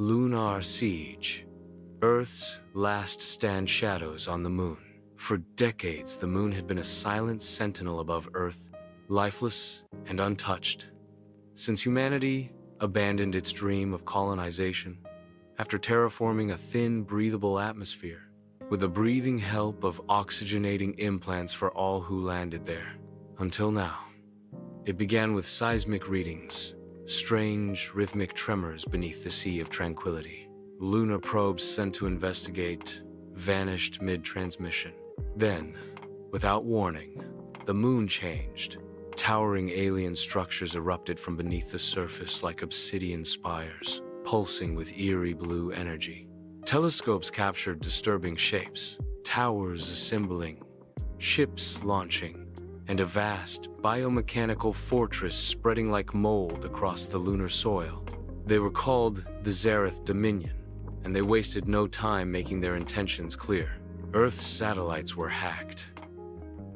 Lunar Siege. Earth's last stand shadows on the moon. For decades, the moon had been a silent sentinel above Earth, lifeless and untouched. Since humanity abandoned its dream of colonization, after terraforming a thin, breathable atmosphere, with the breathing help of oxygenating implants for all who landed there. Until now. It began with seismic readings, strange, rhythmic tremors beneath the sea of tranquility. Lunar probes sent to investigate vanished mid-transmission. Then, without warning, the moon changed. Towering alien structures erupted from beneath the surface like obsidian spires, pulsing with eerie blue energy. Telescopes captured disturbing shapes, towers assembling, ships launching, and a vast, biomechanical fortress spreading like mold across the lunar soil. They were called the Xaryth Dominion, and they wasted no time making their intentions clear. Earth's satellites were hacked.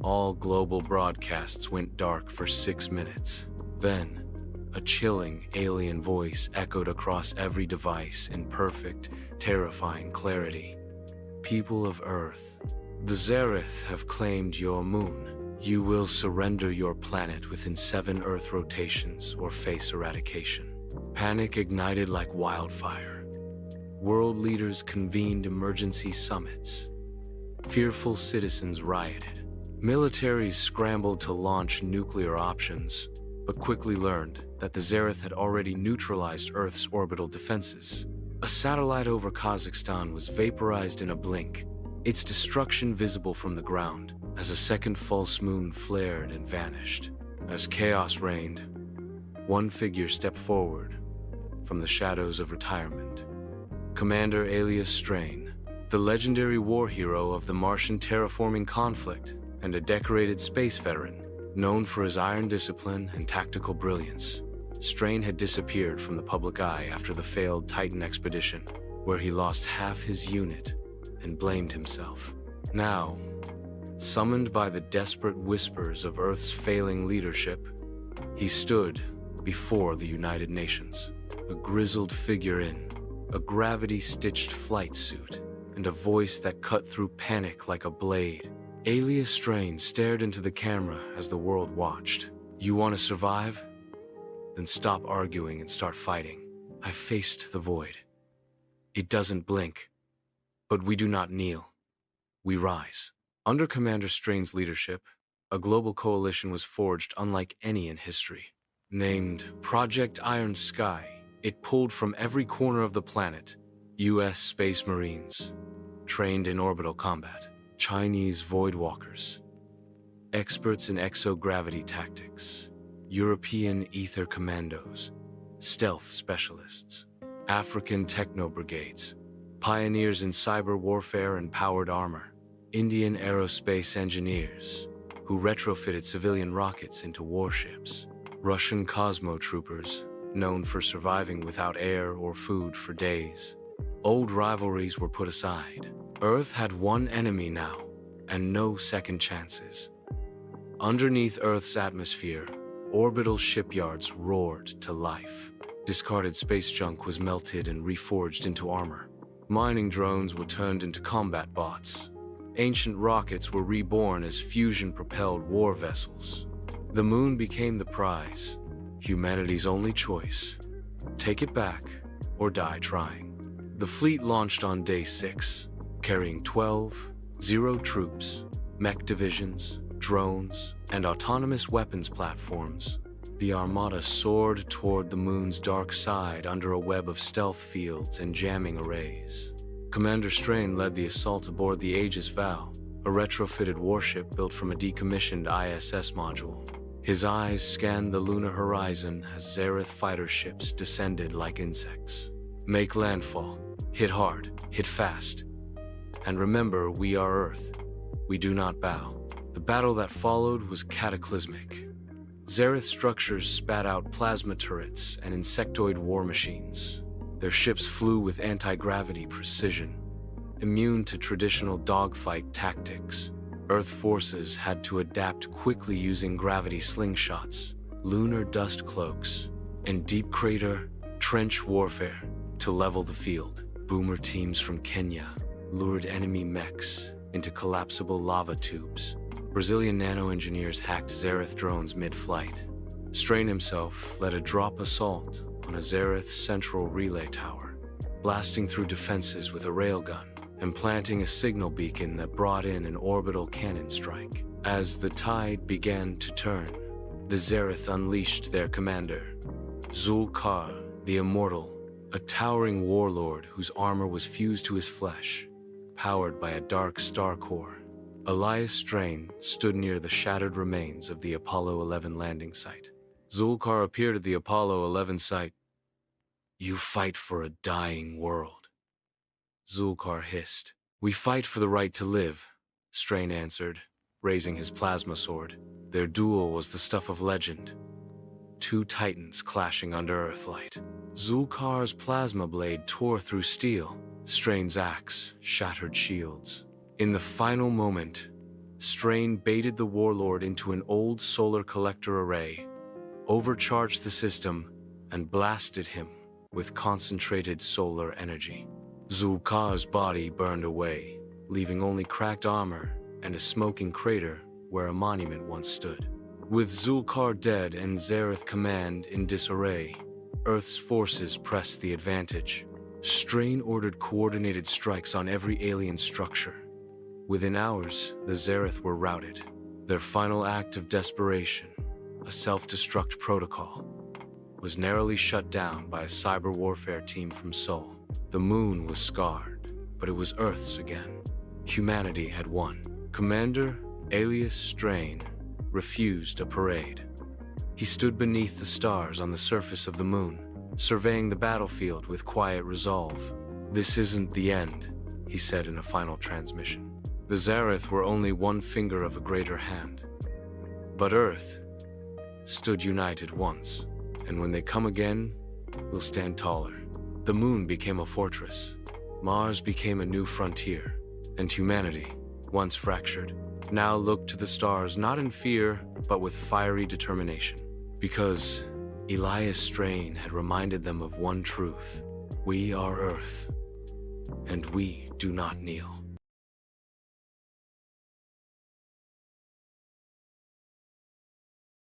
All global broadcasts went dark for 6 minutes. Then, a chilling alien voice echoed across every device in perfect, terrifying clarity. People of Earth, the Xaryth have claimed your moon. You will surrender your planet within 7 Earth rotations or face eradication. Panic ignited like wildfire. World leaders convened emergency summits. Fearful citizens rioted. Militaries scrambled to launch nuclear options, but quickly learned that the Xaryth had already neutralized Earth's orbital defenses. A satellite over Kazakhstan was vaporized in a blink, its destruction visible from the ground, as a second false moon flared and vanished. As chaos reigned, one figure stepped forward from the shadows of retirement. Commander Elias Strain, the legendary war hero of the Martian terraforming conflict and a decorated space veteran, known for his iron discipline and tactical brilliance. Strain had disappeared from the public eye after the failed Titan expedition, where he lost half his unit and blamed himself. Now, summoned by the desperate whispers of Earth's failing leadership, he stood before the United Nations, a grizzled figure in a gravity-stitched flight suit and a voice that cut through panic like a blade. Elias Strain stared into the camera as the world watched. You want to survive? Then stop arguing and start fighting. I faced the void. It doesn't blink, but we do not kneel. We rise. Under Commander Strain's leadership, a global coalition was forged unlike any in history. Named Project Iron Sky, it pulled from every corner of the planet U.S. Space Marines, trained in orbital combat, Chinese Voidwalkers, experts in exogravity tactics, European ether commandos, stealth specialists, African techno-brigades, pioneers in cyber warfare and powered armor, Indian aerospace engineers who retrofitted civilian rockets into warships, Russian Cosmo troopers known for surviving without air or food for days. Old rivalries were put aside. Earth had one enemy now, and no second chances. Underneath Earth's atmosphere, orbital shipyards roared to life. Discarded space junk was melted and reforged into armor. Mining drones were turned into combat bots. Ancient rockets were reborn as fusion-propelled war vessels. The moon became the prize, humanity's only choice. Take it back, or die trying. The fleet launched on day 6, carrying 12 Zero troops, mech divisions, drones, and autonomous weapons platforms. The armada soared toward the moon's dark side under a web of stealth fields and jamming arrays. Commander Strain led the assault aboard the Aegis Vow, a retrofitted warship built from a decommissioned ISS module. His eyes scanned the lunar horizon as Xaryth fighter ships descended like insects. Make landfall. Hit hard. Hit fast. And remember, we are Earth. We do not bow. The battle that followed was cataclysmic. Xaryth structures spat out plasma turrets and insectoid war machines. Their ships flew with anti-gravity precision, immune to traditional dogfight tactics. Earth forces had to adapt quickly using gravity slingshots, lunar dust cloaks, and deep crater trench warfare. To level the field, boomer teams from Kenya lured enemy mechs into collapsible lava tubes. Brazilian nano-engineers hacked Xaryth drones mid-flight. Strain himself led a drop assault on a Xaryth central relay tower, blasting through defenses with a railgun and planting a signal beacon that brought in an orbital cannon strike. As the tide began to turn, the Xaryth unleashed their commander, Xul-Kar, the Immortal, a towering warlord whose armor was fused to his flesh, powered by a dark star core. Elias Strain stood near the shattered remains of the Apollo 11 landing site. Xul-Kar appeared at the Apollo 11 site. "You fight for a dying world," Xul-Kar hissed. "We fight for the right to live," Strain answered, raising his plasma sword. Their duel was the stuff of legend. Two titans clashing under Earthlight. Xul-Kar's plasma blade tore through steel. Strain's axe shattered shields. In the final moment, Strain baited the warlord into an old solar collector array, overcharged the system, and blasted him with concentrated solar energy. Xul-Kar's body burned away, leaving only cracked armor and a smoking crater where a monument once stood. With Xul-Kar dead and Xaryth command in disarray, Earth's forces pressed the advantage. Strain ordered coordinated strikes on every alien structure. Within hours, the Xaryth were routed. Their final act of desperation, a self-destruct protocol, was narrowly shut down by a cyber warfare team from Seoul. The moon was scarred, but it was Earth's again. Humanity had won. Commander Elias Strain refused a parade. He stood beneath the stars on the surface of the moon, surveying the battlefield with quiet resolve. "This isn't the end," he said in a final transmission. "The Xaryth were only one finger of a greater hand. But Earth stood united once, and when they come again, we'll stand taller." The moon became a fortress. Mars became a new frontier, and humanity, once fractured, now looked to the stars not in fear, but with fiery determination. Because Elias Strain had reminded them of one truth: we are Earth, and we do not kneel.